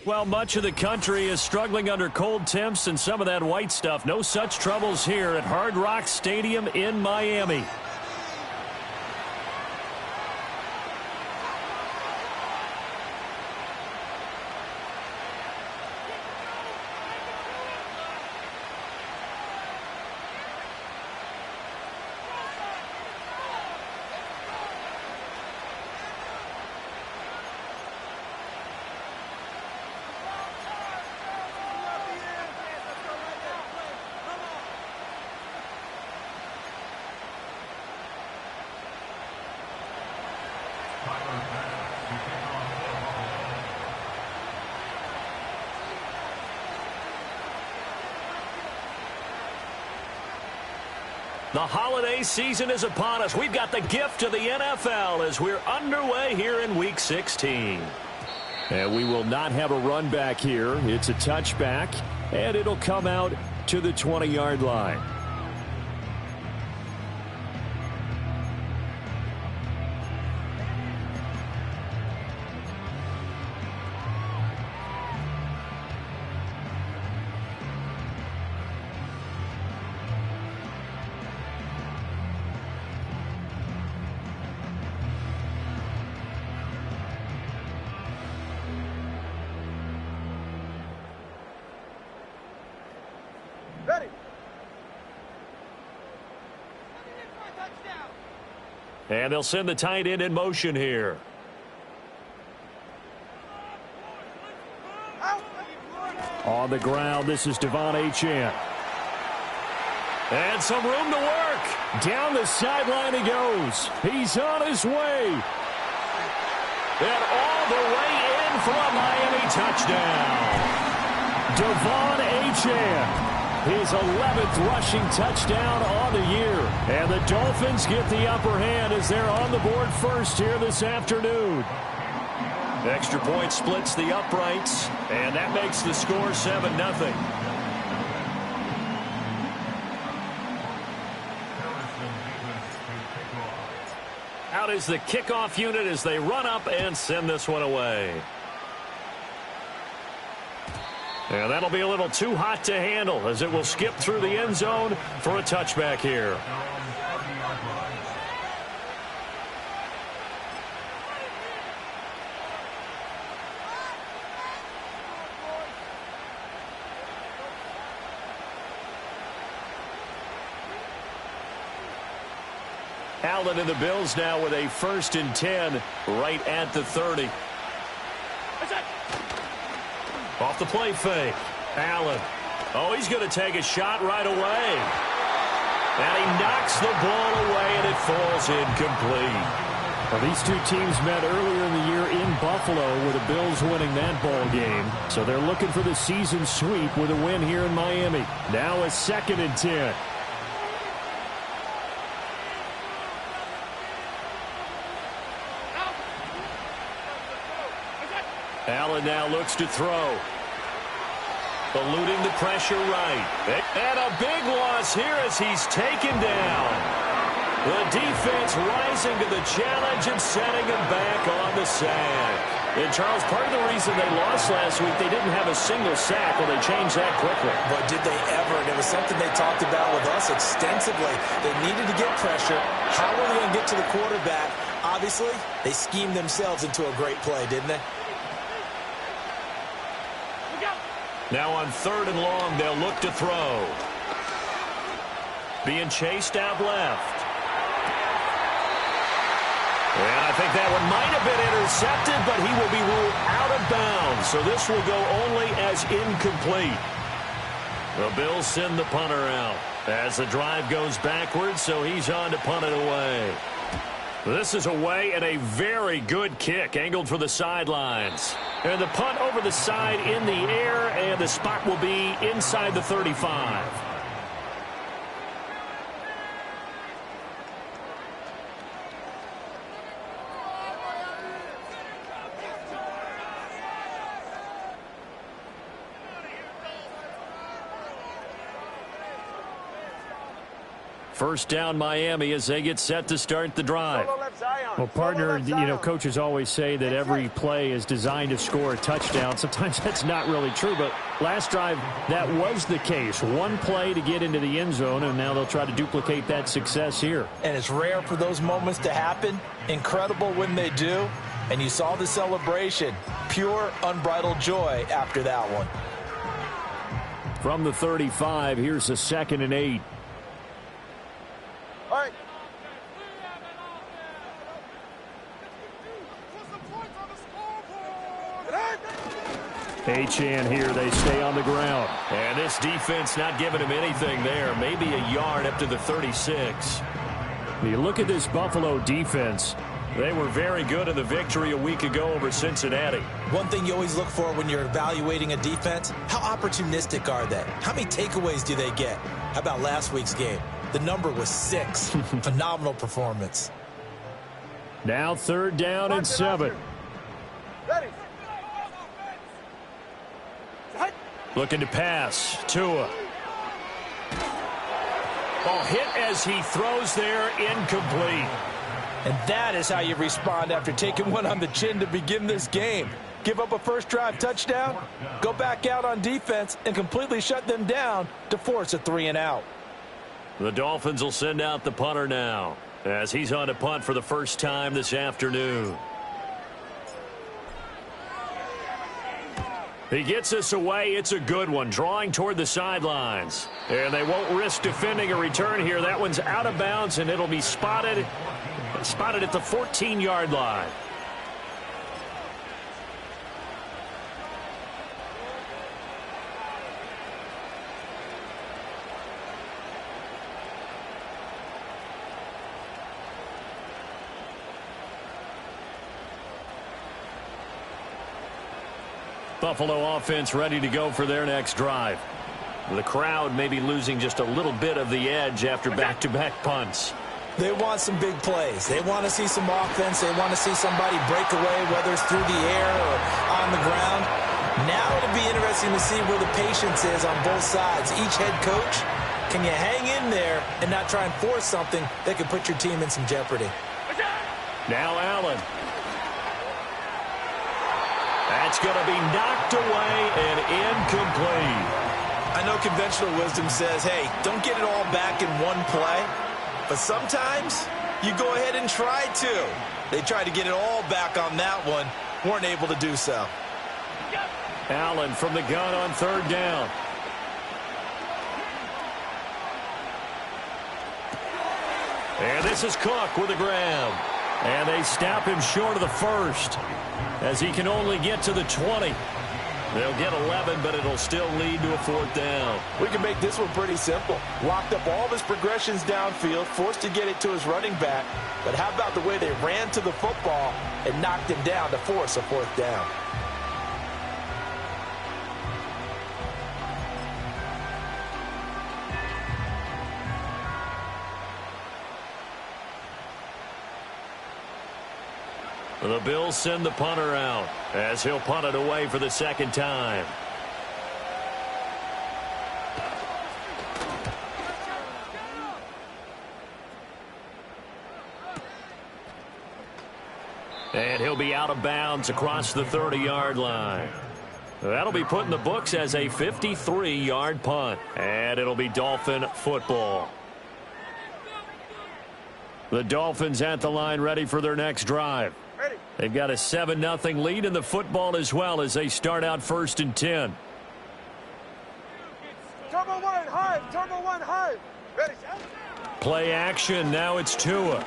Well, much of the country is struggling under cold temps and some of that white stuff. No such troubles here at Hard Rock Stadium in Miami. The holiday season is upon us. We've got the gift of the NFL as we're underway here in Week 16. And we will not have a run back here. It's a touchback, and it'll come out to the 20-yard line. And they'll send the tight end in motion here. On the ground, this is Devon Achane. And some room to work. Down the sideline he goes. He's on his way. And all the way in for a Miami touchdown. Devon Achane. His 11th rushing touchdown on the year. And the Dolphins get the upper hand as they're on the board first here this afternoon. Extra point splits the uprights, and that makes the score 7-0. Out is the kickoff unit as they run up and send this one away. And that'll be a little too hot to handle as it will skip through the end zone for a touchback here. Allen and the Bills now with a 1st and 10 right at the 30. Off the play fake. Allen. Oh, he's going to take a shot right away. And he knocks the ball away, and it falls incomplete. Well, these two teams met earlier in the year in Buffalo with the Bills winning that ball game. So they're looking for the season sweep with a win here in Miami. Now a 2nd and 10. Allen now looks to throw. Eluding the pressure right. And a big loss here as he's taken down. The defense rising to the challenge and setting him back on the sack. And, Charles, part of the reason they lost last week, they didn't have a single sack. Well, they changed that quickly. But did they ever? And it was something they talked about with us extensively. They needed to get pressure. How were they going to get to the quarterback? Obviously, they schemed themselves into a great play, didn't they? Now on 3rd and long, they'll look to throw. Being chased out left. And I think that one might have been intercepted, but he will be ruled out of bounds. So this will go only as incomplete. The Bills send the punter out as the drive goes backwards, so he's on to punt it away. This is away and a very good kick angled for the sidelines. And the punt over the side in the air, and the spot will be inside the 35. First down Miami as they get set to start the drive. Well, partner, coaches always say that every play is designed to score a touchdown. Sometimes that's not really true, but last drive, that was the case. One play to get into the end zone, and now they'll try to duplicate that success here. And it's rare for those moments to happen. Incredible when they do. And you saw the celebration. Pure, unbridled joy after that one. From the 35, here's a 2nd and 8. All right. Achane here, they stay on the ground. And this defense not giving him anything there. Maybe a yard up to the 36. You look at this Buffalo defense. They were very good in the victory a week ago over Cincinnati. One thing you always look for when you're evaluating a defense, how opportunistic are they? How many takeaways do they get? How about last week's game? The number was 6. Phenomenal performance. Now 3rd down and 7. Ready. Looking to pass. Tua. Ball hit as he throws there, incomplete. And that is how you respond after taking one on the chin to begin this game. Give up a first drive touchdown, go back out on defense, and completely shut them down to force a 3-and-out. The Dolphins will send out the punter now as he's on to punt for the first time this afternoon. He gets us away. It's a good one, drawing toward the sidelines. And they won't risk defending a return here. That one's out of bounds, and it'll be spotted at the 14-yard line. Buffalo offense ready to go for their next drive. The crowd may be losing just a little bit of the edge after back-to-back punts. They want some big plays. They want to see some offense. They want to see somebody break away, whether it's through the air or on the ground. Now it'll be interesting to see where the patience is on both sides. Each head coach, can you hang in there and not try and force something that could put your team in some jeopardy? Now Allen. That's going to be knocked away and incomplete. I know conventional wisdom says, hey, don't get it all back in one play. But sometimes you go ahead and try to. They tried to get it all back on that one. Weren't able to do so. Allen from the gun on 3rd down. And this is Cook with a grab. And they stop him short of the first as he can only get to the 20. They'll get 11, but it'll still lead to a 4th down. We can make this one pretty simple. Locked up all of his progressions downfield, forced to get it to his running back. But how about the way they ran to the football and knocked him down to force a 4th down? The Bills send the punter out as he'll punt it away for the 2nd time. And he'll be out of bounds across the 30-yard line. That'll be put in the books as a 53-yard punt. And it'll be Dolphin football. The Dolphins at the line ready for their next drive. They've got a 7-0 lead in the football as well as they start out 1st and 10. Turbo one, high. Turbo one, high. Ready. Play action. Now it's Tua.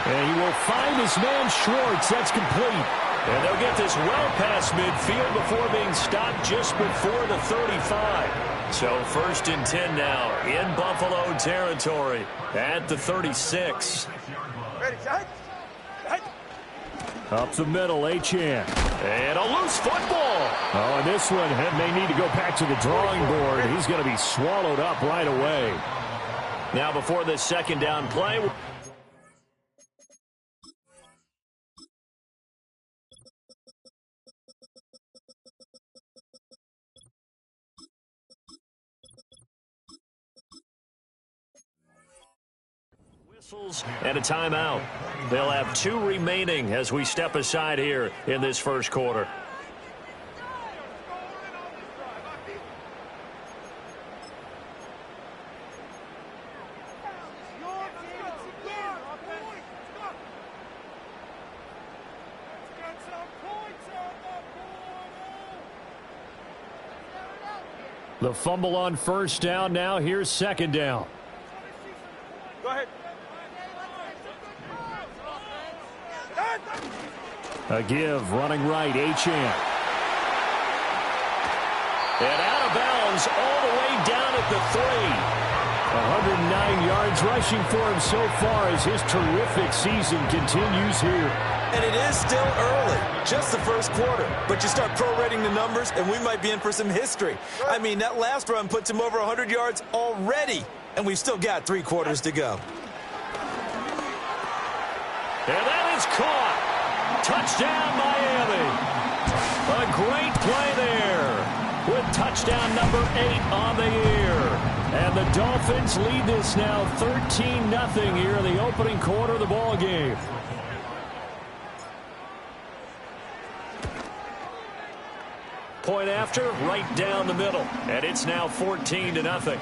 And he will find his man Schwartz. That's complete. And they'll get this well past midfield before being stopped just before the 35. So 1st and 10 now in Buffalo territory at the 36. Ready, set. Up the middle, Achane. And a loose football. Oh, and this one may need to go back to the drawing board. He's going to be swallowed up right away. Now before this 2nd down play. And a timeout. They'll have 2 remaining as we step aside here in this first quarter. The fumble on first down. Now here's second down. Go ahead. A give, running right, Achane. And out of bounds all the way down at the 3. 109 yards rushing for him so far as his terrific season continues here. And it is still early, just the first quarter. But you start prorating the numbers, and we might be in for some history. I mean, that last run puts him over 100 yards already, and we've still got 3 quarters to go. And that is caught. Touchdown, Miami. A great play there with touchdown number 8 on the year. And the Dolphins lead this now 13-0 here in the opening quarter of the ball game. Point after, right down the middle. And it's now 14-0.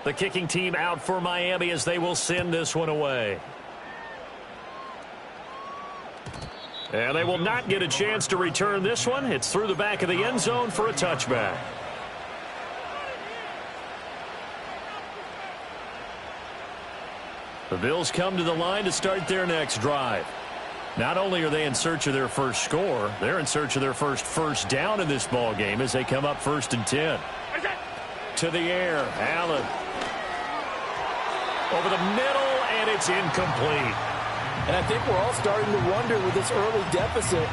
The kicking team out for Miami as they will send this one away. And they will not get a chance to return this one. It's through the back of the end zone for a touchback. The Bills come to the line to start their next drive. Not only are they in search of their first score, they're in search of their first down in this ball game as they come up 1st and 10. To the air, Allen. Over the middle, and it's incomplete. And I think we're all starting to wonder with this early deficit,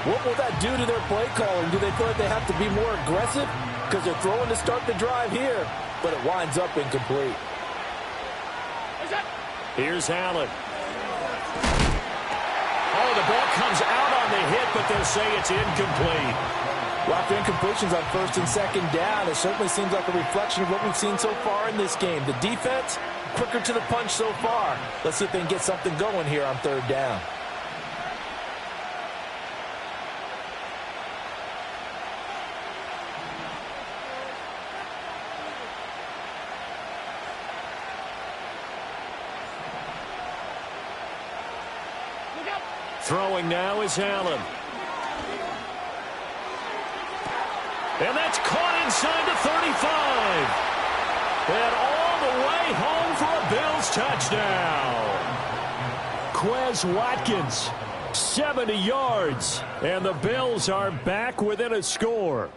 what will that do to their play calling? Do they feel like they have to be more aggressive? Because they're throwing to start the drive here, but it winds up incomplete. Here's Allen. Oh, the ball comes out on the hit, but they'll say it's incomplete. Well, after incompletions on 1st and 2nd down, it certainly seems like a reflection of what we've seen so far in this game. The defense, quicker to the punch so far. Let's see if they can get something going here on 3rd down. Throwing now is Allen. And that's caught inside the 35. And all the way home for a Bills touchdown. Quez Watkins, 70 yards. And the Bills are back within a score.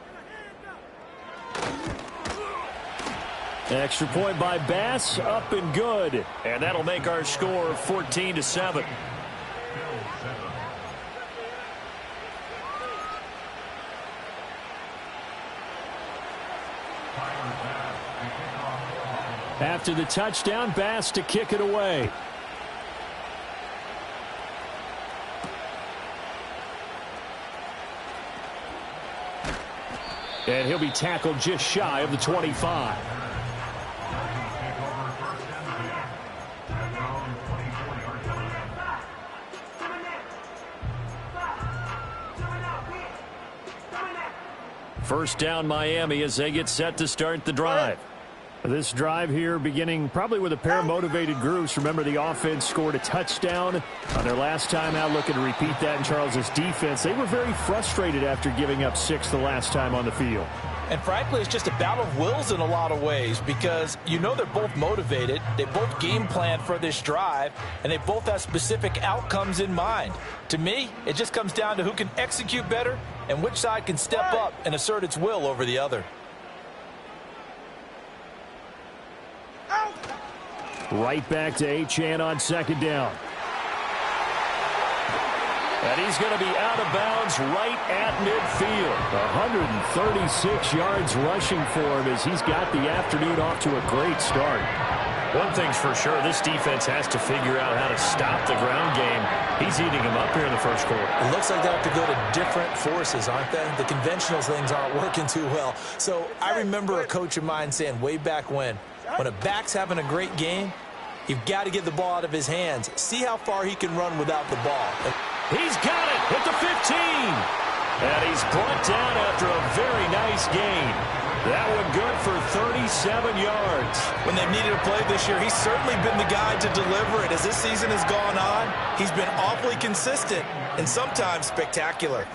Extra point by Bass, up and good. And that'll make our score 14-7. After the touchdown, Bass to kick it away. And he'll be tackled just shy of the 25. First down Miami as they get set to start the drive. This drive here beginning probably with a pair of motivated groups. Remember, the offense scored a touchdown on their last time out, looking to repeat that in Charles's defense. They were very frustrated after giving up 6 the last time on the field. And frankly, it's just a battle of wills in a lot of ways because you know they're both motivated. They both game plan for this drive, and they both have specific outcomes in mind. To me, it just comes down to who can execute better and which side can step up and assert its will over the other. Right back to Achane on second down. And he's going to be out of bounds right at midfield. 136 yards rushing for him as he's got the afternoon off to a great start. One thing's for sure, this defense has to figure out how to stop the ground game. He's eating them up here in the first quarter. It looks like they have to go to different forces, aren't they? The conventional things aren't working too well. So I remember a coach of mine saying way back when a back's having a great game, you've got to get the ball out of his hands. See how far he can run without the ball. He's got it at the 15. And he's brought down after a very nice gain. That one good for 37 yards. When they've needed a play this year, he's certainly been the guy to deliver it. As this season has gone on, he's been awfully consistent and sometimes spectacular.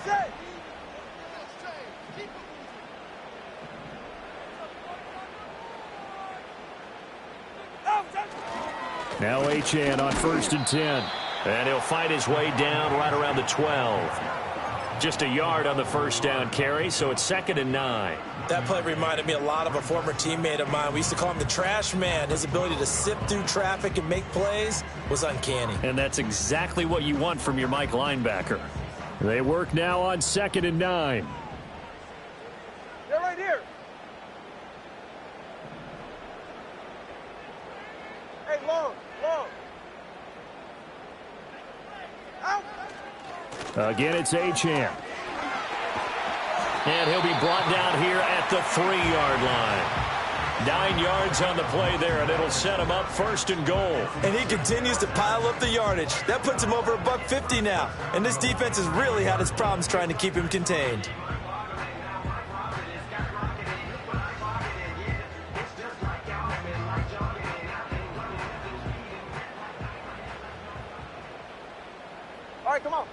Now Achane on 1st and 10. And he'll fight his way down right around the 12. Just a yard on the first down carry, so it's 2nd and 9. That play reminded me a lot of a former teammate of mine. We used to call him the trash man. His ability to sift through traffic and make plays was uncanny. And that's exactly what you want from your Mike linebacker. They work now on 2nd and 9. They're right here. Hey, long. Out. Again, it's Achane. And he'll be brought down here at the 3-yard line. 9 yards on the play there, and it'll set him up 1st and goal. And he continues to pile up the yardage. That puts him over $150 now. And this defense has really had its problems trying to keep him contained. All right, come on.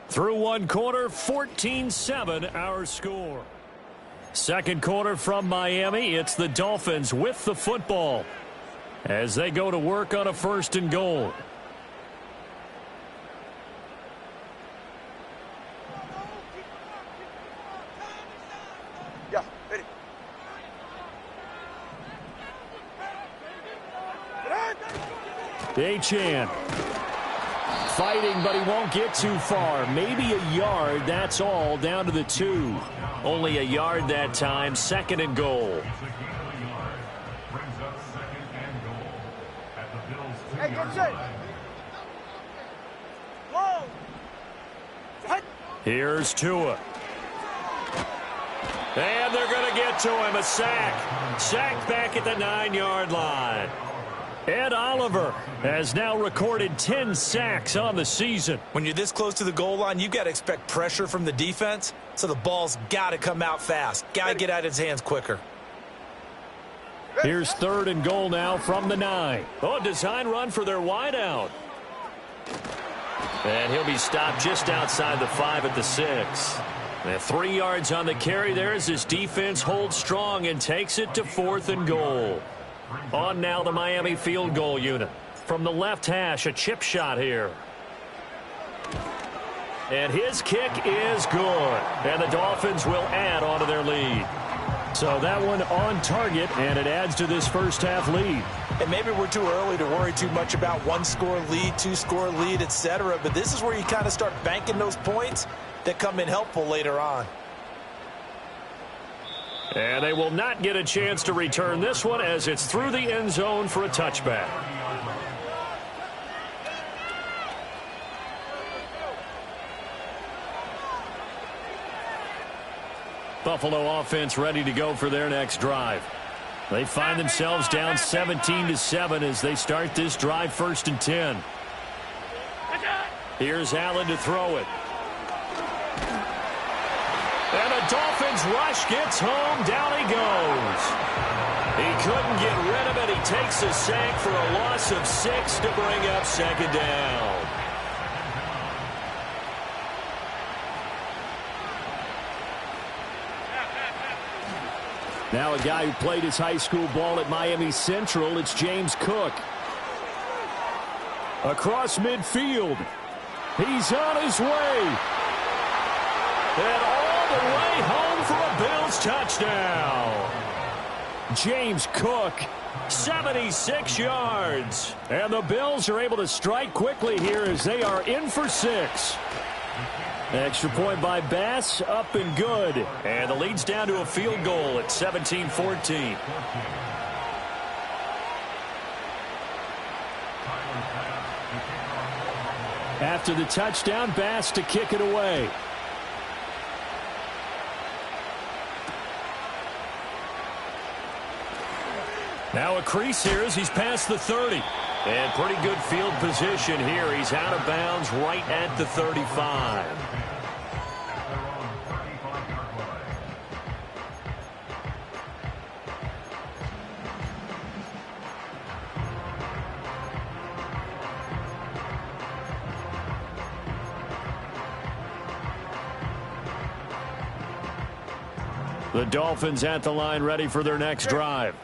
Through one quarter, 14-7 our score. Second quarter from Miami, it's the Dolphins with the football as they go to work on a 1st and goal. Yeah, ready. Achane fighting, but he won't get too far. Maybe a yard, that's all, down to the 2. Only a yard that time, 2nd and goal. Hey, get set. Long. Here's Tua. And they're going to get to him, a sack. Sacked back at the 9-yard line. Ed Oliver has now recorded 10 sacks on the season. When you're this close to the goal line, you've got to expect pressure from the defense, so the ball's got to come out fast. Got to get out of his hands quicker. Here's 3rd and goal now from the 9. Oh, design run for their wideout. And he'll be stopped just outside the 5 at the 6. And 3 yards on the carry there as his defense holds strong and takes it to 4th and goal. On now the Miami field goal unit. From the left hash, a chip shot here. And his kick is good. And the Dolphins will add on to their lead. So that one on target, and it adds to this first half lead. And maybe we're too early to worry too much about 1-score lead, 2-score lead, etc. But this is where you kind of start banking those points that come in helpful later on. And they will not get a chance to return this one as it's through the end zone for a touchback. Buffalo offense ready to go for their next drive. They find themselves down 17-7 as they start this drive 1st and 10. Here's Allen to throw it. And the Dolphins rush gets home. Down he goes. He couldn't get rid of it. He takes a sack for a loss of 6 to bring up 2nd down. Now a guy who played his high school ball at Miami Central, it's James Cook. Across midfield. He's on his way. And all the way home for a Bills touchdown. James Cook, 76 yards. And the Bills are able to strike quickly here as they are in for 6. Extra point by Bass, up and good. And the lead's down to a field goal at 17-14. After the touchdown, Bass to kick it away. Now a crease here as he's past the 30. And pretty good field position here. He's out of bounds right at the 35. The Dolphins at the line ready for their next drive.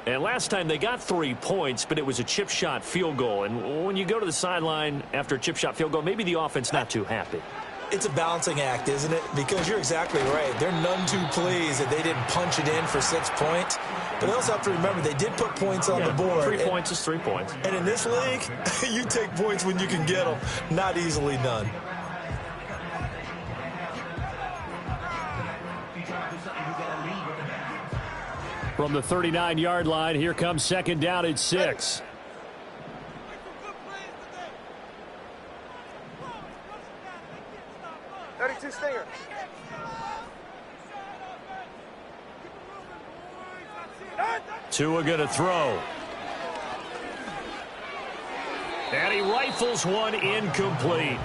And last time they got 3 points, but it was a chip shot field goal. And when you go to the sideline after a chip shot field goal, maybe the offense not too happy. It's a balancing act, isn't it? Because you're exactly right. They're none too pleased that they didn't punch it in for 6 points. But they also have to remember they did put points on the board. 3 points is 3 points. And in this league, you take points when you can get them. Not easily done. From the 39-yard line, here comes second down at 6. Stinger. Tua going to throw. And he rifles one incomplete.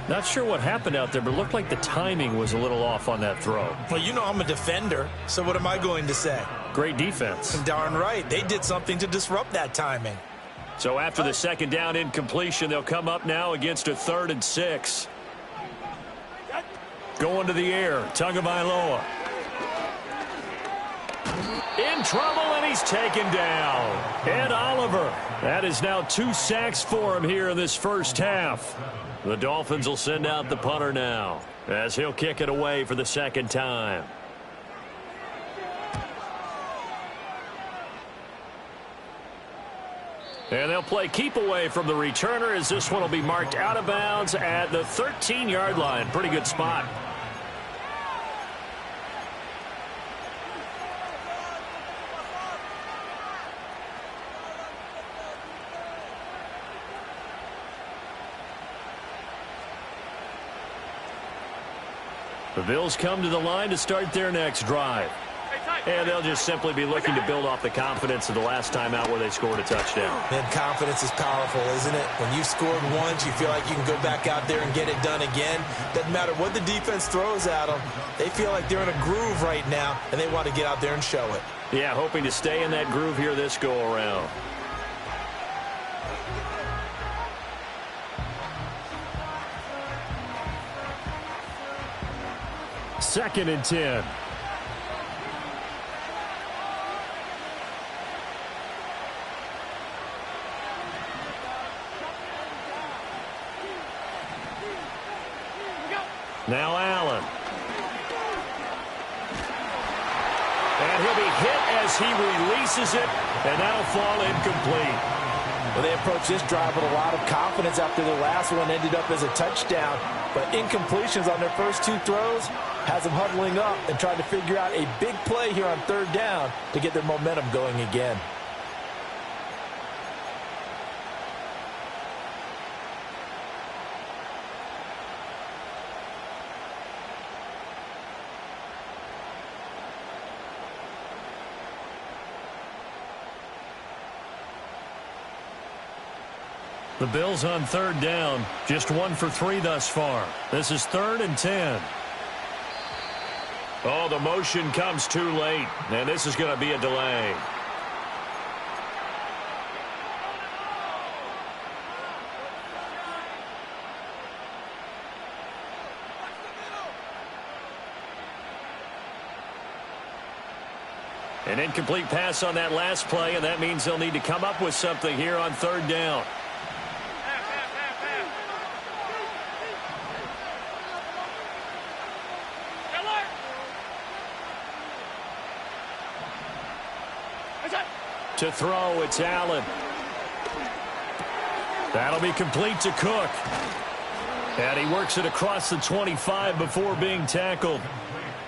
Not sure what happened out there, but it looked like the timing was a little off on that throw. Well, you know I'm a defender, so what am I going to say? Great defense. Darn right. They did something to disrupt that timing. So after the second down incompletion, they'll come up now against a 3rd and 6. Going to the air, Tagovailoa. In trouble, and he's taken down. Ed Oliver. That is now 2 sacks for him here in this first half. The Dolphins will send out the punter now as he'll kick it away for the second time. And they'll play keep away from the returner as this one will be marked out of bounds at the 13-yard line. Pretty good spot. The Bills come to the line to start their next drive. And they'll just simply be looking to build off the confidence of the last time out where they scored a touchdown. And confidence is powerful, isn't it? When you've scored once, you feel like you can go back out there and get it done again. Doesn't matter what the defense throws at them. They feel like they're in a groove right now, and they want to get out there and show it. Yeah, hoping to stay in that groove here this go-around. Second and 10. Now Allen. And he'll be hit as he releases it, and that'll fall incomplete. Well, they approached this drive with a lot of confidence after the last one ended up as a touchdown. But incompletions on their first 2 throws has them huddling up and trying to figure out a big play here on 3rd down to get their momentum going again. The Bills on 3rd down, just 1 for 3 thus far. This is 3rd and 10. Oh, the motion comes too late, and this is going to be a delay. An incomplete pass on that last play, and that means they'll need to come up with something here on 3rd down. To throw, it's Allen. That'll be complete to Cook. And he works it across the 25 before being tackled.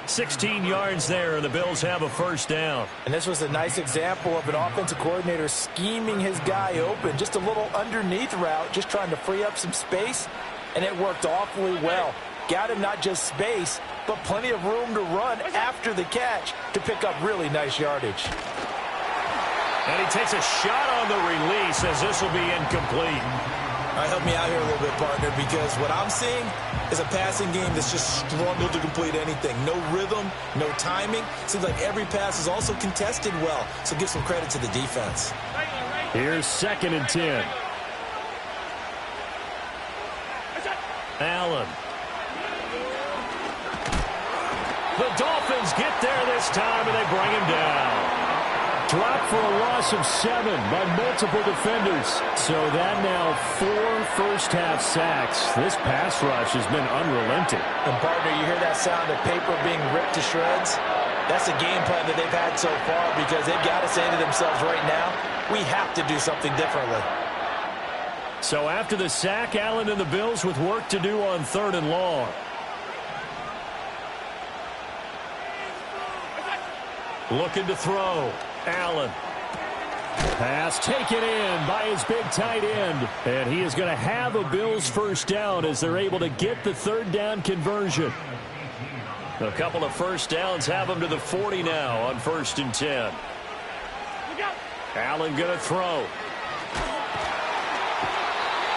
16 yards there, and the Bills have a first down. And this was a nice example of an offensive coordinator scheming his guy open. Just a little underneath route, just trying to free up some space, and it worked awfully well. Got him not just space, but plenty of room to run after the catch to pick up really nice yardage. And he takes a shot on the release as this will be incomplete. All right, help me out here a little bit, partner, because what I'm seeing is a passing game that's just struggled to complete anything. No rhythm, no timing. Seems like every pass is also contested well, so give some credit to the defense. Here's 2nd and 10. Allen. The Dolphins get there this time, and they bring him down. Dropped for a loss of 7 by multiple defenders. So that now 4 first-half sacks. This pass rush has been unrelenting. And, partner, you hear that sound of paper being ripped to shreds? That's a game plan that they've had so far because they've got to say to themselves right now, we have to do something differently. So after the sack, Allen and the Bills with work to do on 3rd and long. Looking to throw. Allen. Pass taken in by his big tight end. And he is going to have a Bills first down as they're able to get the 3rd down conversion. A couple of first downs have them to the 40 now on 1st and 10. Allen going to throw.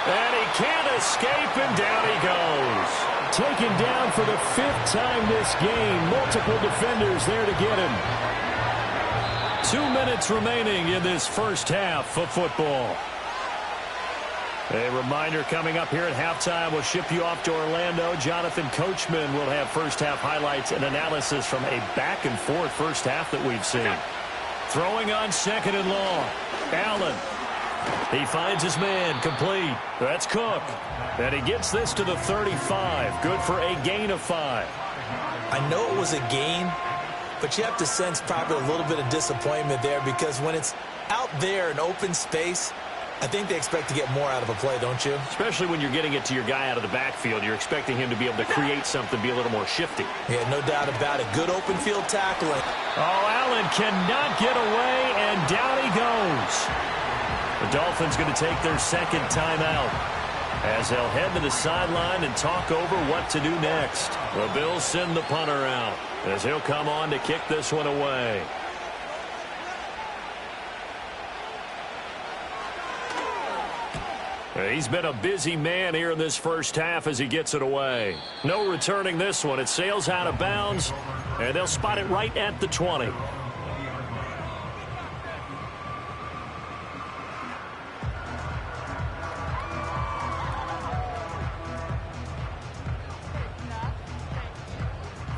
And he can't escape, and down he goes. Taken down for the 5th time this game. Multiple defenders there to get him. 2 minutes remaining in this first half of football. A reminder coming up here at halftime. We'll ship you off to Orlando. Jonathan Coachman will have first half highlights and analysis from a back-and-forth first half that we've seen. Throwing on 2nd and long. Allen. He finds his man complete. That's Cook. And he gets this to the 35. Good for a gain of 5. I know it was a gain, but you have to sense probably a little bit of disappointment there because when it's out there in open space, I think they expect to get more out of a play, don't you? Especially when you're getting it to your guy out of the backfield. You're expecting him to be able to create something, be a little more shifty. Yeah, no doubt about it. Good open field tackling. Oh, Allen cannot get away, and down he goes. The Dolphins going to take their 2nd timeout as they'll head to the sideline and talk over what to do next. The Bills send the punter out as he'll come on to kick this one away. He's been a busy man here in this first half as he gets it away. No returning this one. It sails out of bounds, and they'll spot it right at the 20.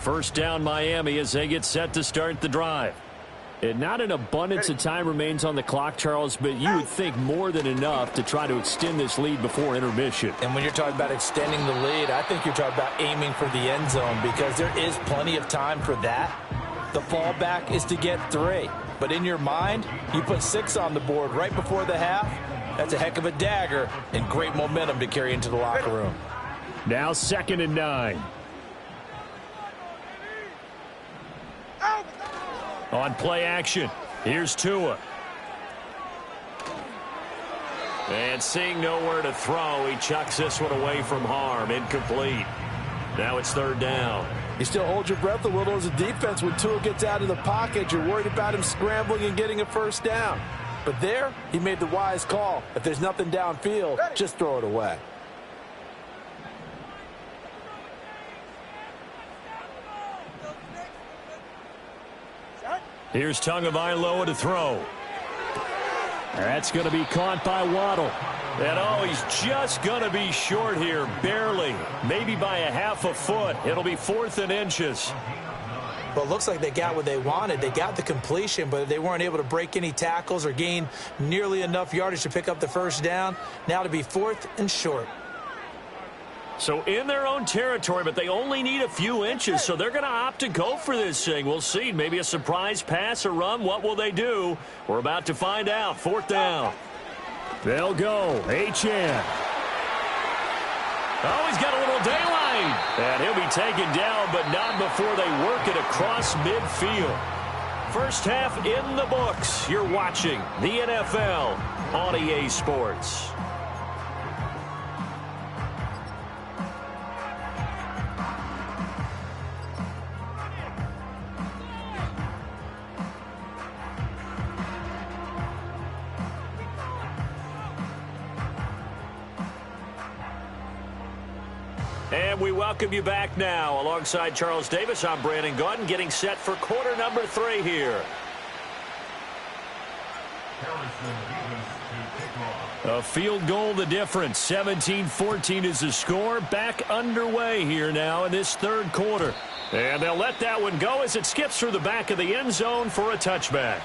First down Miami as they get set to start the drive. And not an abundance of time remains on the clock, Charles, but you would think more than enough to try to extend this lead before intermission. And when you're talking about extending the lead, I think you're talking about aiming for the end zone because there is plenty of time for that. The fallback is to get 3. But in your mind, you put 6 on the board right before the half. That's a heck of a dagger and great momentum to carry into the locker room. Now 2nd and 9. On play action, here's Tua. And seeing nowhere to throw, he chucks this one away from harm. Incomplete. Now it's 3rd down. You still hold your breath a little as a defense when Tua gets out of the pocket. You're worried about him scrambling and getting a first down. But there, he made the wise call. If there's nothing downfield, just throw it away. Here's Tagovailoa to throw. That's going to be caught by Waddle. And, oh, he's just going to be short here, barely. Maybe by a half a foot. It'll be 4th and inches. Well, it looks like they got what they wanted. They got the completion, but they weren't able to break any tackles or gain nearly enough yardage to pick up the first down. Now to be 4th and short. So in their own territory, but they only need a few inches, so they're going to opt to go for this thing. We'll see. Maybe a surprise pass or run. What will they do? We're about to find out. 4th down. They'll go. H.N. Oh, he's got a little daylight. And he'll be taken down, but not before they work it across midfield. First half in the books. You're watching the NFL on EA Sports. And we welcome you back now. Alongside Charles Davis, I'm Brandon Gaudin, getting set for quarter number 3 here. A field goal the difference. 17-14 is the score. Back underway here now in this 3rd quarter. And they'll let that one go as it skips through the back of the end zone for a touchback.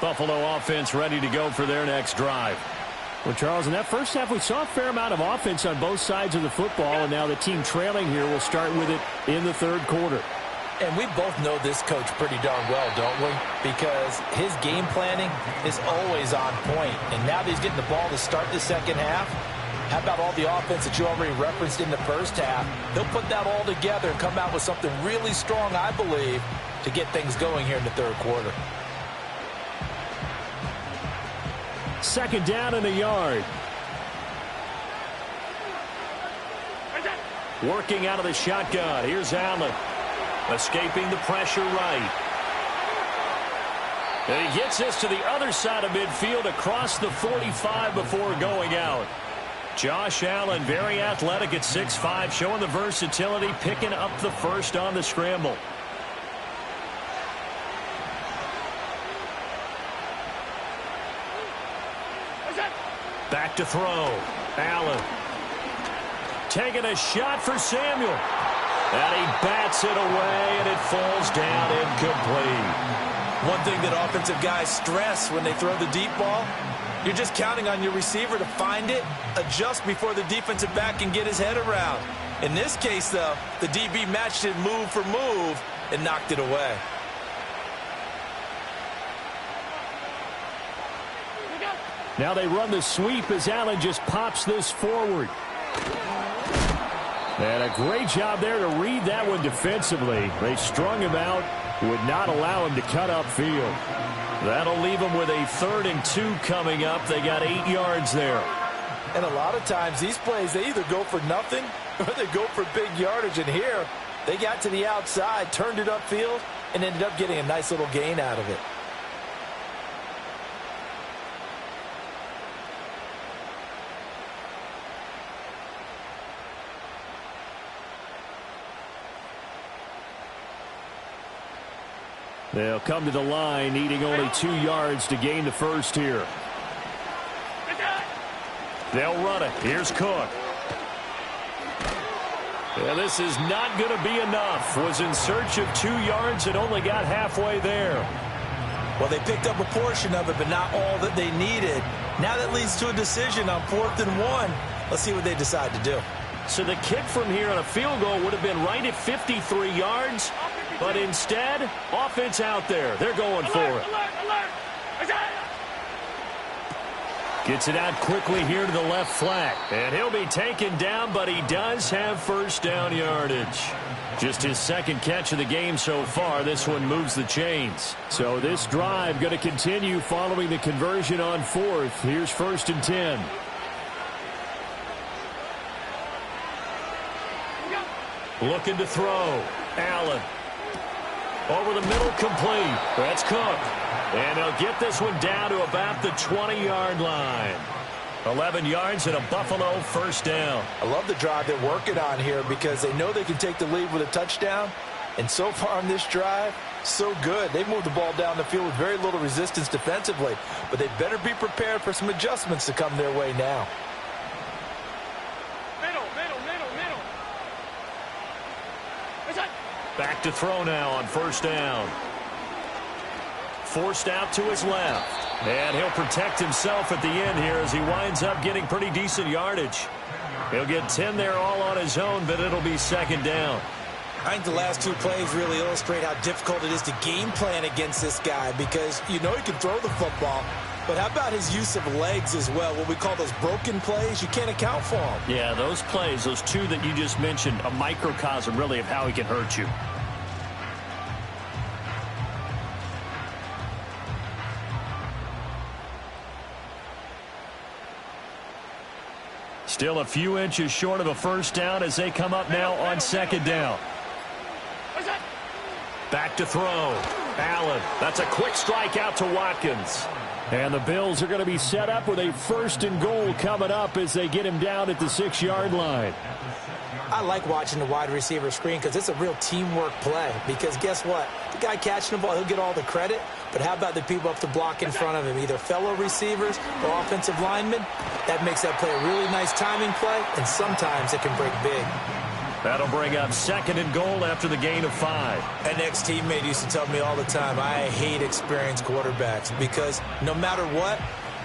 Buffalo offense ready to go for their next drive. Well, Charles, in that first half, we saw a fair amount of offense on both sides of the football, and now the team trailing here will start with it in the 3rd quarter. And we both know this coach pretty darn well, don't we? Because his game planning is always on point. And now that he's getting the ball to start the second half, how about all the offense that you already referenced in the first half? He'll put that all together and come out with something really strong, I believe, to get things going here in the 3rd quarter. 2nd down and a yard. Working out of the shotgun. Here's Allen. Escaping the pressure right. And he gets this to the other side of midfield across the 45 before going out. Josh Allen, very athletic at 6'5", showing the versatility, picking up the first on the scramble. Back to throw. Allen. Taking a shot for Samuel. And he bats it away, and it falls down incomplete. One thing that offensive guys stress when they throw the deep ball, you're just counting on your receiver to find it, adjust before the defensive back can get his head around. In this case, though, the DB matched it move for move and knocked it away. Now they run the sweep as Allen just pops this forward. And a great job there to read that one defensively. They strung him out, would not allow him to cut upfield. That'll leave them with a 3rd and 2 coming up. They got 8 yards there. And a lot of times these plays, they either go for nothing or they go for big yardage. And here, they got to the outside, turned it upfield, and ended up getting a nice little gain out of it. They'll come to the line, needing only 2 yards to gain the first here. They'll run it. Here's Cook. Yeah, this is not going to be enough. Was in search of 2 yards and only got halfway there. Well, they picked up a portion of it, but not all that they needed. Now that leads to a decision on 4th and 1. Let's see what they decide to do. So the kick from here on a field goal would have been right at 53 yards. But instead, offense out there. They're going for it. Gets it out quickly here to the left flat. And he'll be taken down, but he does have first down yardage. Just his 2nd catch of the game so far. This one moves the chains. So this drive going to continue following the conversion on 4th. Here's 1st and 10. Looking to throw. Allen. Over the middle, complete. That's Cook. And they'll get this one down to about the 20-yard line. 11 yards and a Buffalo first down. I love the drive they're working on here because they know they can take the lead with a touchdown. And so far on this drive, so good. They moved the ball down the field with very little resistance defensively. But they better be prepared for some adjustments to come their way now. Back to throw now on first down. Forced out to his left. And he'll protect himself at the end here as he winds up getting pretty decent yardage. He'll get 10 there all on his own, but it'll be second down. I think the last two plays really illustrate how difficult it is to game plan against this guy because you know he can throw the football, but how about his use of legs as well? What we call those broken plays, you can't account for them. Yeah, those plays, those two that you just mentioned, a microcosm really of how he can hurt you. Still a few inches short of a first down as they come up now on second down. Back to throw. Allen. That's a quick strike out to Watkins. And the Bills are going to be set up with a first and goal coming up as they get him down at the 6-yard line. I like watching the wide receiver screen because it's a real teamwork play. Because guess what? The guy catching the ball, he'll get all the credit. But how about the people up to block in front of him, either fellow receivers or offensive linemen? That makes that play a really nice timing play, and sometimes it can break big. That'll bring up second and goal after the gain of 5. An ex-teammate used to tell me all the time, I hate experienced quarterbacks because no matter what,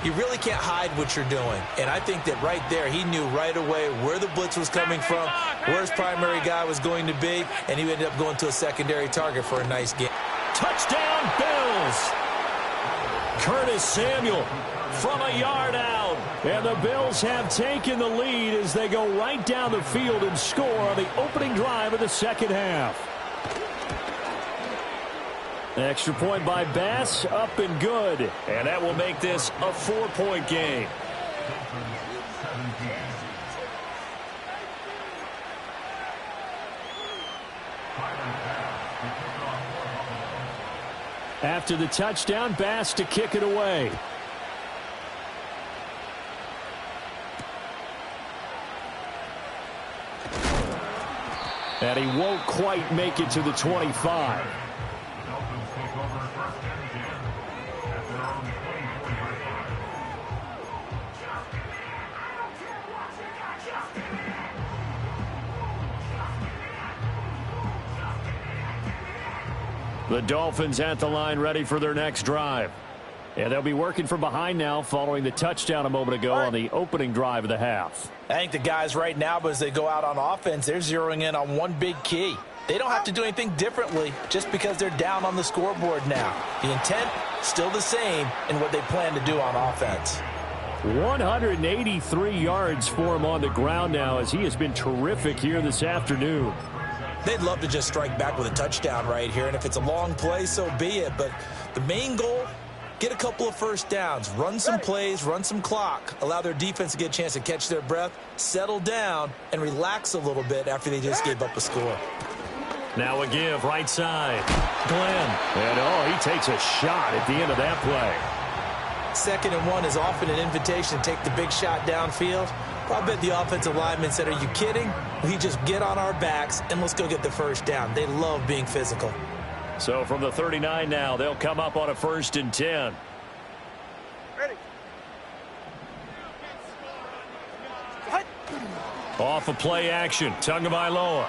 you really can't hide what you're doing. And I think that right there, he knew right away where the blitz was coming from, where his primary guy was going to be, and he ended up going to a secondary target for a nice game. Touchdown, Bills! Curtis Samuel from a yard out. And the Bills have taken the lead as they go right down the field and score on the opening drive of the second half. Extra point by Bass, up and good. And that will make this a 4-point game. After the touchdown, Bass to kick it away. And he won't quite make it to the 25. The Dolphins at the line ready for their next drive. And they'll be working from behind now following the touchdown a moment ago on the opening drive of the half. I think the guys right now, as they go out on offense, they're zeroing in on one big key. They don't have to do anything differently just because they're down on the scoreboard now. The intent, still the same in what they plan to do on offense. 183 yards for him on the ground now as he has been terrific here this afternoon. They'd love to just strike back with a touchdown right here, and if it's a long play, so be it. But the main goal, get a couple of first downs, run some plays, run some clock, allow their defense to get a chance to catch their breath, settle down, and relax a little bit after they just gave up a score. Now a give, right side. Glenn. And, he takes a shot at the end of that play. 2nd and 1 is often an invitation to take the big shot downfield. I bet the offensive lineman said, are you kidding? We just get on our backs and let's go get the first down. They love being physical. So from the 39 now, they'll come up on a 1st and 10. Ready. Off of play action, Tagovailoa.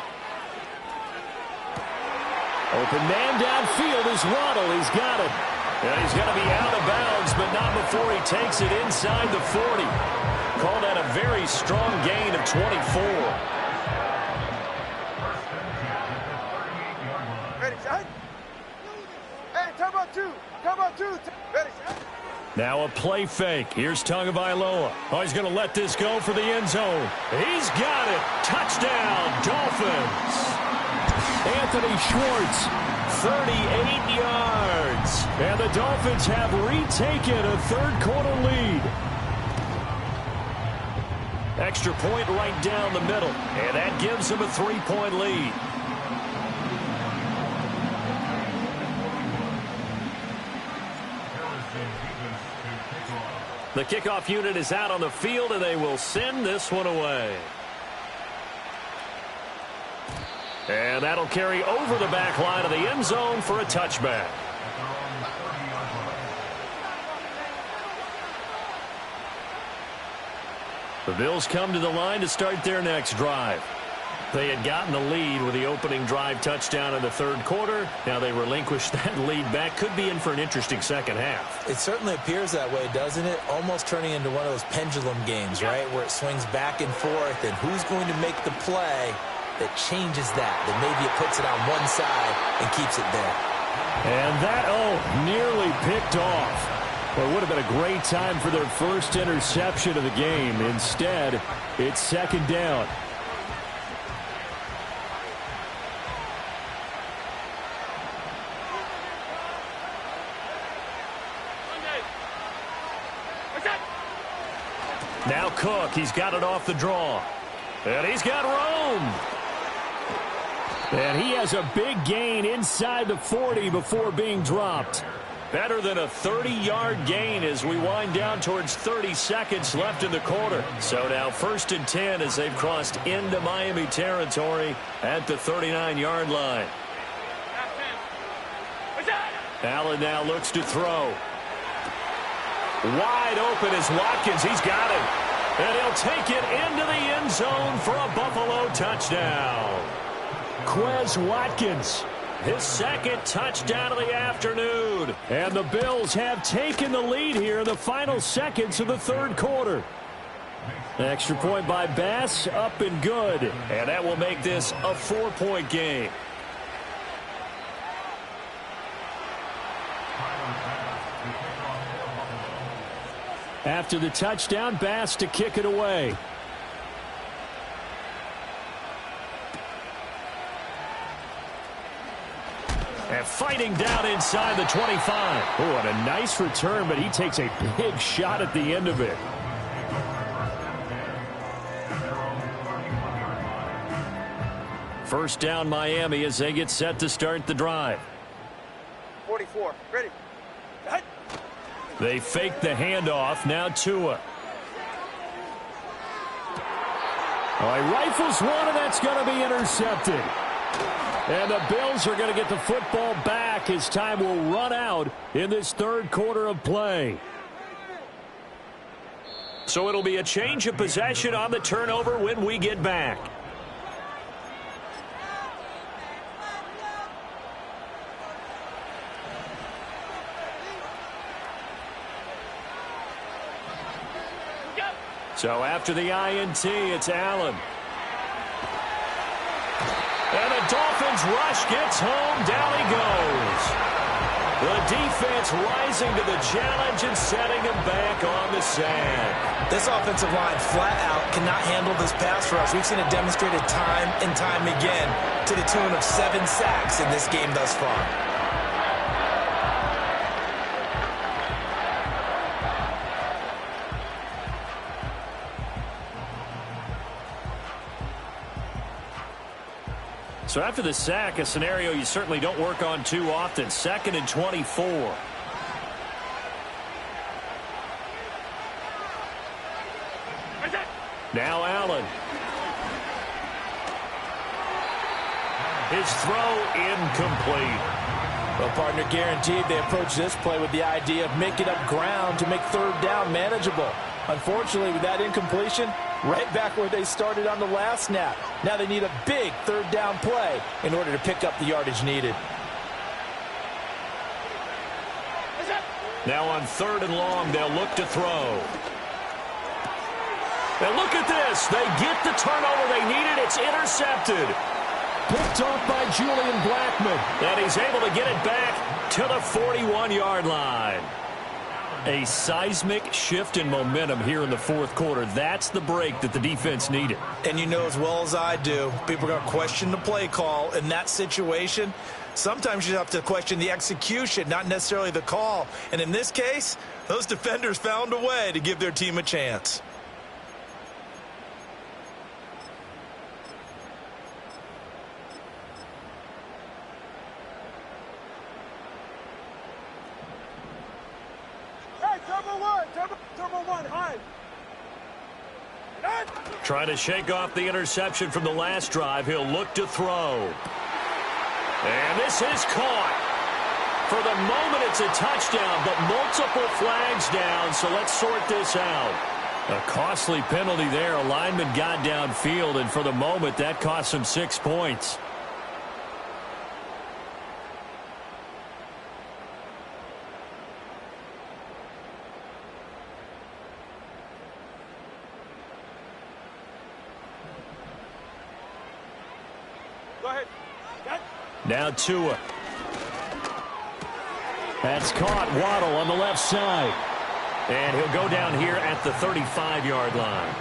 Open man downfield is Waddle. He's got it. And he's going to be out of bounds, but not before he takes it inside the 40. Call that a very strong gain of 24. Ready, shot. Hey, turbo two. Ready, shot. Now a play fake. Here's Tagovailoa. Oh, he's going to let this go for the end zone. He's got it. Touchdown, Dolphins. Anthony Schwartz, 38 yards. And the Dolphins have retaken a third-quarter lead. Extra point right down the middle. And that gives them a 3-point lead. The kickoff unit is out on the field, and they will send this one away. And that'll carry over the back line of the end zone for a touchback. The Bills come to the line to start their next drive. They had gotten the lead with the opening drive touchdown in the third quarter. Now they relinquished that lead back. Could be in for an interesting second half. It certainly appears that way, doesn't it? Almost turning into one of those pendulum games, right, where it swings back and forth, and who's going to make the play that changes that maybe it puts it on one side and keeps it there. And that, nearly picked off. Well, it would have been a great time for their first interception of the game. Instead, it's second down. Now Cook, he's got it off the draw. And he's got room. And he has a big gain inside the 40 before being dropped. Better than a 30-yard gain as we wind down towards 30 seconds left in the quarter. So now 1st and 10 as they've crossed into Miami territory at the 39-yard line. Allen now looks to throw. Wide open is Watkins. He's got it. And he'll take it into the end zone for a Buffalo touchdown. Quez Watkins, his second touchdown of the afternoon. And the Bills have taken the lead here in the final seconds of the third quarter. Extra point by Bass, up and good. And that will make this a 4-point game. After the touchdown, Bass to kick it away. And fighting down inside the 25. Oh, and a nice return, but he takes a big shot at the end of it. First down, Miami, as they get set to start the drive. 44, ready. They fake the handoff. Now Tua. Oh, he rifles one, and that's going to be intercepted. And the Bills are going to get the football back as time will run out in this third quarter of play. So it'll be a change of possession on the turnover when we get back. So after the INT, it's Allen. And the Dolphins rush gets home. Down he goes. The defense rising to the challenge and setting him back on the sand. This offensive line flat out cannot handle this pass rush. We've seen it demonstrated time and time again to the tune of 7 sacks in this game thus far. So after the sack, a scenario you certainly don't work on too often. 2nd and 24. Now Allen. His throw incomplete. Well, partner, guaranteed they approach this play with the idea of making up ground to make third down manageable. Unfortunately, with that incompletion, right back where they started on the last snap. Now they need a big third down play in order to pick up the yardage needed. Now on 3rd and long, they'll look to throw. And look at this. They get the turnover they needed. It's intercepted. Picked off by Julian Blackman. And he's able to get it back to the 41-yard line. A seismic shift in momentum here in the fourth quarter. That's the break that the defense needed. And you know as well as I do, people are going to question the play call in that situation. Sometimes you have to question the execution, not necessarily the call. And in this case, those defenders found a way to give their team a chance. Turbo one, high. Trying to shake off the interception from the last drive. He'll look to throw. And this is caught. For the moment, it's a touchdown, but multiple flags down, so let's sort this out. A costly penalty there. A lineman got downfield, and for the moment, that cost him 6 points. Go ahead. Now Tua. That's caught. Waddle on the left side. And he'll go down here at the 35-yard line.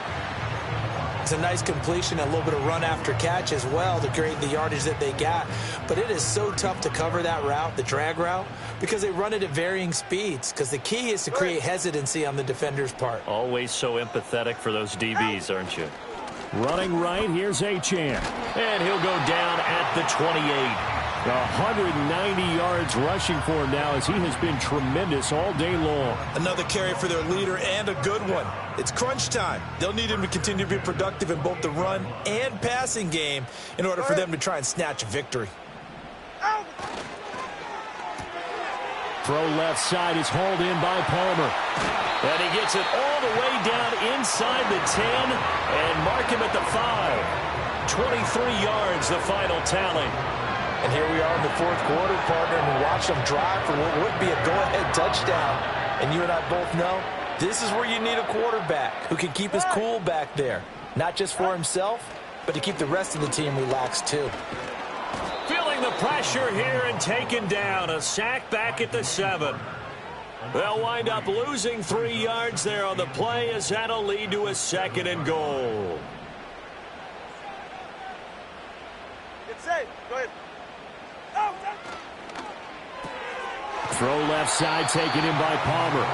It's a nice completion, a little bit of run after catch as well to create the yardage that they got. But it is so tough to cover that route, the drag route, because they run it at varying speeds. Because the key is to create hesitancy on the defender's part. Always so empathetic for those DBs, aren't you? Running right, here's Achane. And he'll go down at the 28. 190 yards rushing for him now as he has been tremendous all day long. Another carry for their leader and a good one. It's crunch time. They'll need him to continue to be productive in both the run and passing game in order for them to try and snatch a victory. Throw left side is hauled in by Palmer. And he gets it all the way down inside the 10 and mark him at the 5. 23 yards, the final tally. And here we are in the fourth quarter, partner, and we watch them drive for what would be a go-ahead touchdown. And you and I both know this is where you need a quarterback who can keep his cool back there. Not just for himself, but to keep the rest of the team relaxed too. Feeling the pressure here and taken down. A sack back at the 7. They'll wind up losing 3 yards there on the play as that'll lead to a 2nd and goal. It's safe. Go ahead. Throw left side taken in by Palmer.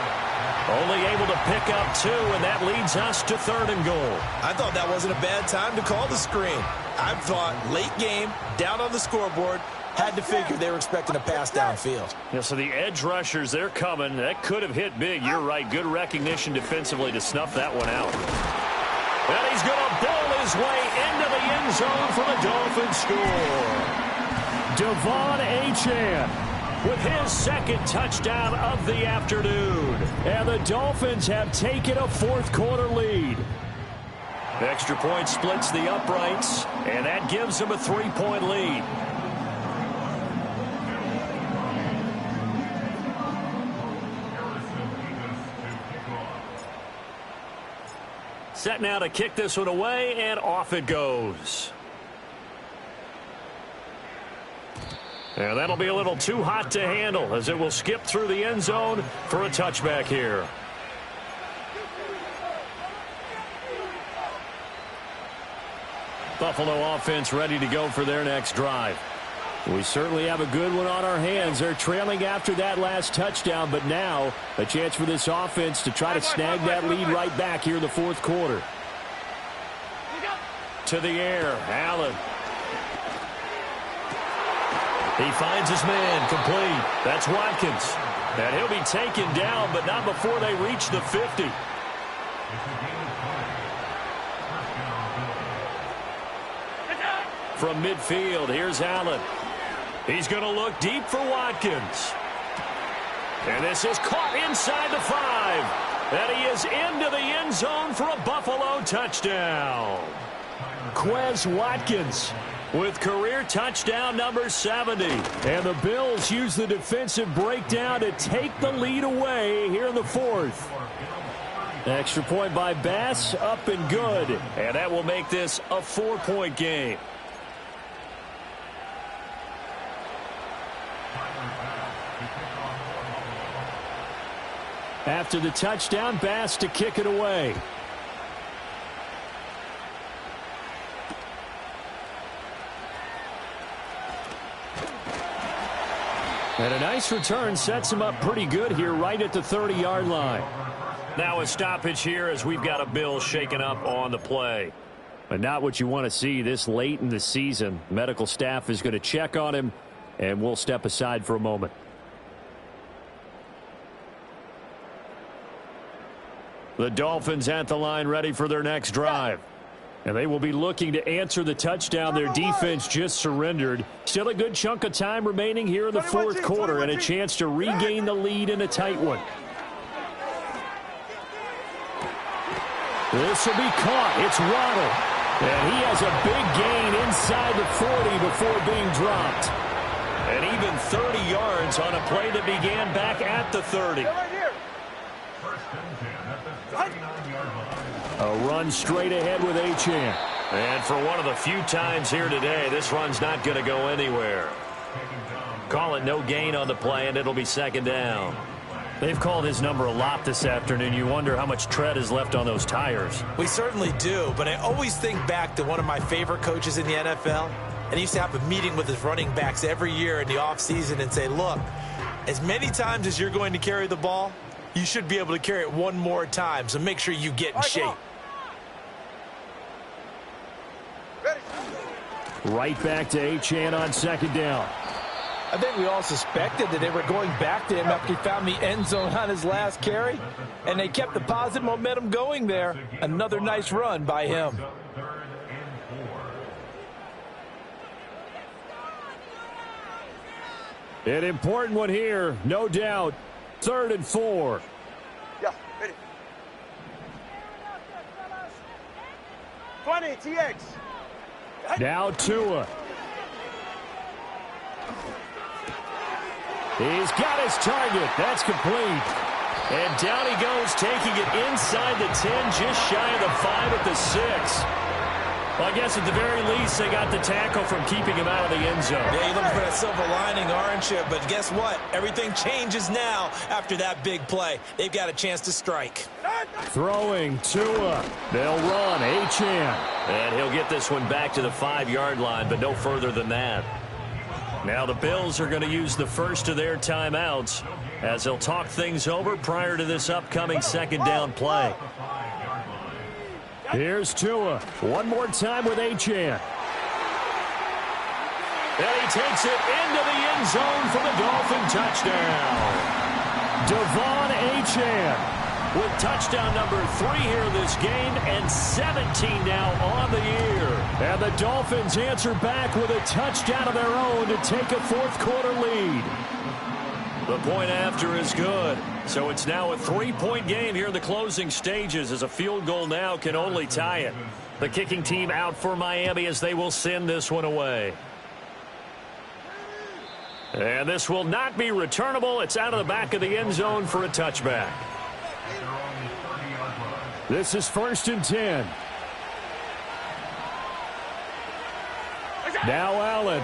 Only able to pick up 2, and that leads us to 3rd and goal. I thought that wasn't a bad time to call the screen. I thought late game, down on the scoreboard, had to figure they were expecting a pass downfield. Yeah, so the edge rushers, they're coming. That could have hit big. You're right. Good recognition defensively to snuff that one out. And he's going to bowl his way into the end zone for the Dolphins score. Devon Achane with his 2nd touchdown of the afternoon. And the Dolphins have taken a fourth quarter lead. The extra point splits the uprights, and that gives them a 3-point lead. Set now to kick this one away, and off it goes. And that'll be a little too hot to handle as it will skip through the end zone for a touchback here. Buffalo offense ready to go for their next drive. We certainly have a good one on our hands. They're trailing after that last touchdown, but now a chance for this offense to try to snag that lead right back here in the fourth quarter. To the air, Allen. He finds his man, complete. That's Watkins. And he'll be taken down, but not before they reach the 50. From midfield, here's Allen. He's going to look deep for Watkins. And this is caught inside the 5. And he is into the end zone for a Buffalo touchdown. Quez Watkins with career touchdown number 70. And the Bills use the defensive breakdown to take the lead away here in the fourth. Extra point by Bass, up and good. And that will make this a 4-point game. After the touchdown, Bass to kick it away. And a nice return sets him up pretty good here right at the 30-yard line. Now a stoppage here as we've got a Bill shaken up on the play. But not what you want to see this late in the season. Medical staff is going to check on him, and we'll step aside for a moment. The Dolphins at the line ready for their next drive. And they will be looking to answer the touchdown their defense just surrendered. Still a good chunk of time remaining here in the fourth quarter and a chance to regain the lead in a tight one. This will be caught. It's Waddle. And he has a big gain inside the 40 before being dropped. And even 30 yards on a play that began back at the 30. A run straight ahead with Achane. And for one of the few times here today, this run's not going to go anywhere. Call it no gain on the play, and it'll be second down. They've called his number a lot this afternoon. You wonder how much tread is left on those tires. We certainly do, but I always think back to one of my favorite coaches in the NFL. And he used to have a meeting with his running backs every year in the offseason and say, look, as many times as you're going to carry the ball, you should be able to carry it one more time, so make sure you get in shape. Right back to Achane on second down. I think we all suspected that they were going back to him after he found the end zone on his last carry, and they kept the positive momentum going there. Another nice run by him. An important one here, no doubt. 3rd and 4. Yeah, ready. 20, TX. Now Tua. He's got his target. That's complete. And down he goes, taking it inside the 10, just shy of the 5 at the 6. Well, I guess at the very least, they got the tackle from keeping him out of the end zone. Yeah, you're looking for that silver lining, aren't you? But guess what? Everything changes now after that big play. They've got a chance to strike. Throwing Tua. They'll run Achane. And he'll get this one back to the 5-yard line, but no further than that. Now the Bills are going to use the first of their timeouts as they'll talk things over prior to this upcoming second down play. Here's Tua. One more time with Achane. And he takes it into the end zone for the Dolphin touchdown. Devon Achane with touchdown number 3 here this game and 17 now on the year. And the Dolphins answer back with a touchdown of their own to take a fourth-quarter lead. The point after is good. So it's now a 3-point game here in the closing stages as a field goal now can only tie it. The kicking team out for Miami as they will send this one away. And this will not be returnable. It's out of the back of the end zone for a touchback. This is 1st and 10. Now Allen.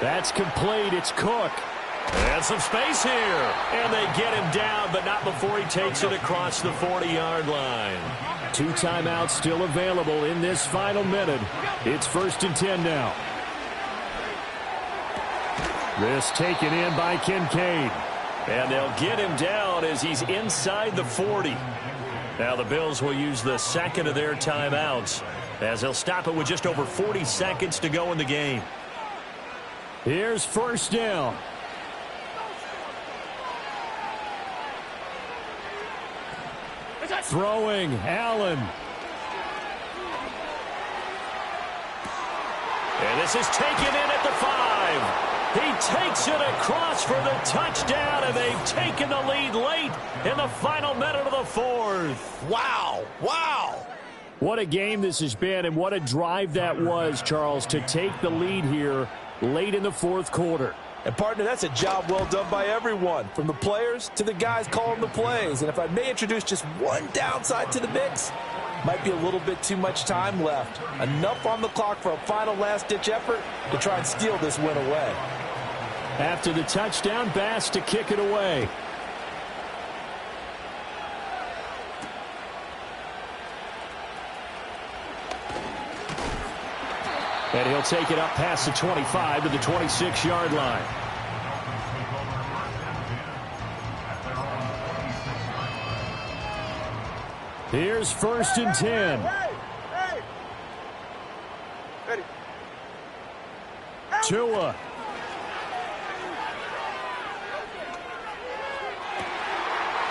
That's complete. It's Cook. And some space here. And they get him down, but not before he takes it across the 40-yard line. 2 timeouts still available in this final minute. It's 1st and 10 now. This taken in by Kincaid. And they'll get him down as he's inside the 40. Now the Bills will use the second of their timeouts as they'll stop it with just over 40 seconds to go in the game. Here's 1st down. Throwing Allen. And this is taken in at the 5. He takes it across for the touchdown, and they've taken the lead late in the final minute of the 4th. Wow. Wow. What a game this has been, and what a drive that was, Charles, to take the lead here late in the 4th quarter. And, partner, that's a job well done by everyone, from the players to the guys calling the plays. And if I may introduce just one downside to the mix, might be a little bit too much time left. Enough on the clock for a final last-ditch effort to try and steal this win away. After the touchdown, Bass to kick it away. And he'll take it up past the 25 to the 26-yard line. Here's 1st and 10. Ready. Tua.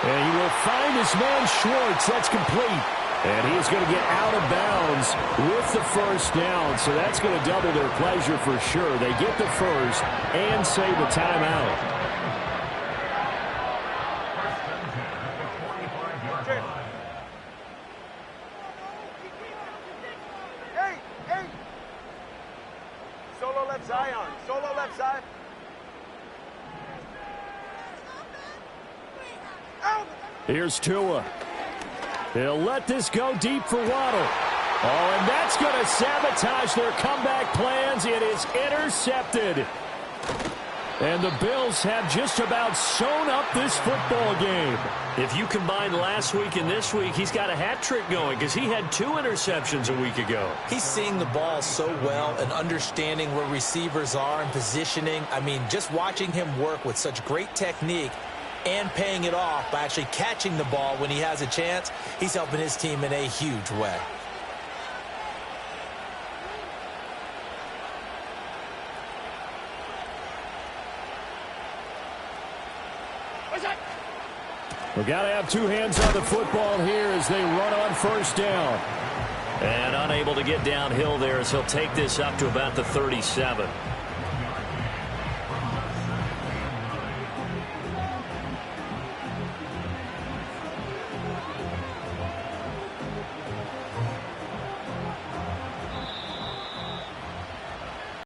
And he will find his man Schwartz. That's complete. And he's going to get out of bounds with the 1st down. So that's going to double their pleasure for sure. They get the 1st and save a timeout. left side on. Solo left side. Out. Here's Tua. He'll let this go deep for Waddle. Oh, and that's going to sabotage their comeback plans. It is intercepted. And the Bills have just about sewn up this football game. If you combine last week and this week, he's got a hat trick going because he had 2 interceptions a week ago. He's seeing the ball so well and understanding where receivers are and positioning. I mean, just watching him work with such great technique and paying it off by actually catching the ball when he has a chance, he's helping his team in a huge way. We've got to have 2 hands on the football here as they run on first down. And unable to get downhill there as he'll take this up to about the 37.